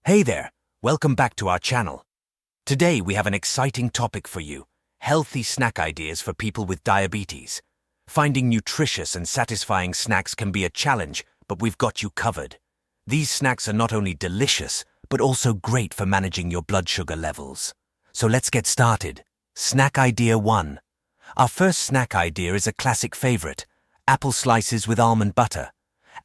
Hey there, welcome back to our channel. Today we have an exciting topic for you, healthy snack ideas for people with diabetes. Finding nutritious and satisfying snacks can be a challenge, but we've got you covered. These snacks are not only delicious, but also great for managing your blood sugar levels. So let's get started. Snack idea 1. Our first snack idea is a classic favorite, apple slices with almond butter.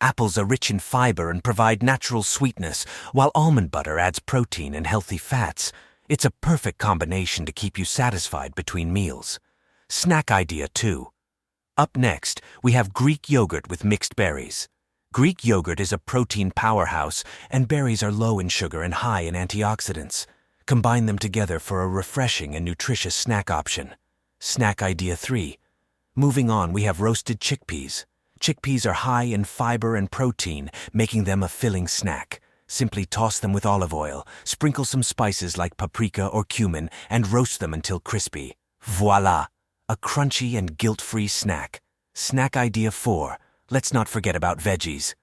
Apples are rich in fiber and provide natural sweetness, while almond butter adds protein and healthy fats. It's a perfect combination to keep you satisfied between meals. Snack idea 2. Up next, we have Greek yogurt with mixed berries. Greek yogurt is a protein powerhouse, and berries are low in sugar and high in antioxidants. Combine them together for a refreshing and nutritious snack option. Snack idea 3. Moving on, we have roasted chickpeas. Chickpeas are high in fiber and protein, making them a filling snack. Simply toss them with olive oil, sprinkle some spices like paprika or cumin, and roast them until crispy. Voila! A crunchy and guilt-free snack. Snack idea 4. Let's not forget about veggies.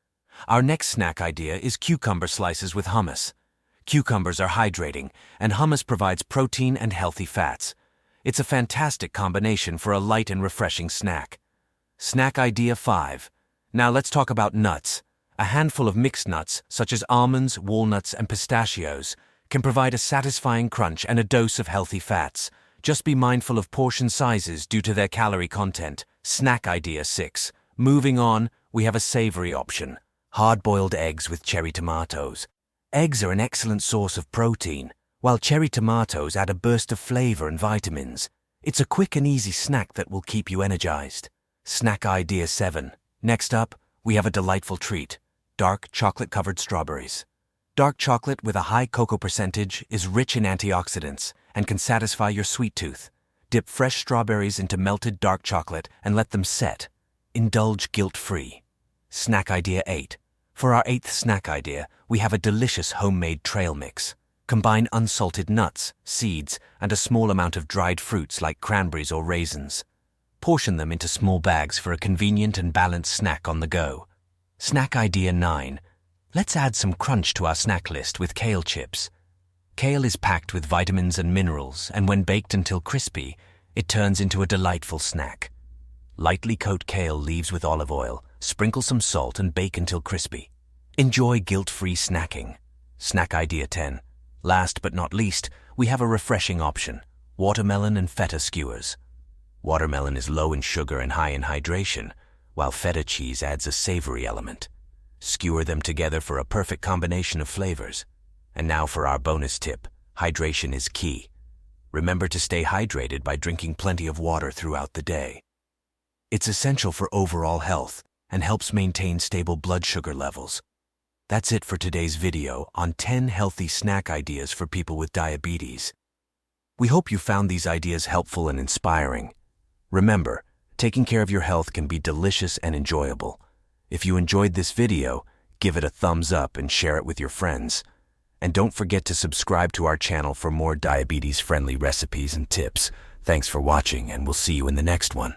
Our next snack idea is cucumber slices with hummus. Cucumbers are hydrating, and hummus provides protein and healthy fats. It's a fantastic combination for a light and refreshing snack. Snack idea 5. Now let's talk about nuts. A handful of mixed nuts, such as almonds, walnuts, and pistachios, can provide a satisfying crunch and a dose of healthy fats. Just be mindful of portion sizes due to their calorie content. Snack idea 6. Moving on, we have a savory option. Hard-boiled eggs with cherry tomatoes. Eggs are an excellent source of protein, while cherry tomatoes add a burst of flavor and vitamins. It's a quick and easy snack that will keep you energized. Snack idea 7. Next up, we have a delightful treat, dark chocolate-covered strawberries. Dark chocolate with a high cocoa percentage is rich in antioxidants and can satisfy your sweet tooth. Dip fresh strawberries into melted dark chocolate and let them set. Indulge guilt-free. Snack idea 8. For our 8th snack idea, we have a delicious homemade trail mix. Combine unsalted nuts, seeds, and a small amount of dried fruits like cranberries or raisins. Portion them into small bags for a convenient and balanced snack on the go. Snack idea 9. Let's add some crunch to our snack list with kale chips. Kale is packed with vitamins and minerals, and when baked until crispy, it turns into a delightful snack. Lightly coat kale leaves with olive oil, sprinkle some salt, and bake until crispy. Enjoy guilt-free snacking. Snack idea 10. Last but not least, we have a refreshing option, watermelon and feta skewers. Watermelon is low in sugar and high in hydration, while feta cheese adds a savory element. Skewer them together for a perfect combination of flavors. And now for our bonus tip, hydration is key. Remember to stay hydrated by drinking plenty of water throughout the day. It's essential for overall health and helps maintain stable blood sugar levels. That's it for today's video on 10 healthy snack ideas for people with diabetes. We hope you found these ideas helpful and inspiring. Remember, taking care of your health can be delicious and enjoyable. If you enjoyed this video, give it a thumbs up and share it with your friends. And don't forget to subscribe to our channel for more diabetes-friendly recipes and tips. Thanks for watching, and we'll see you in the next one.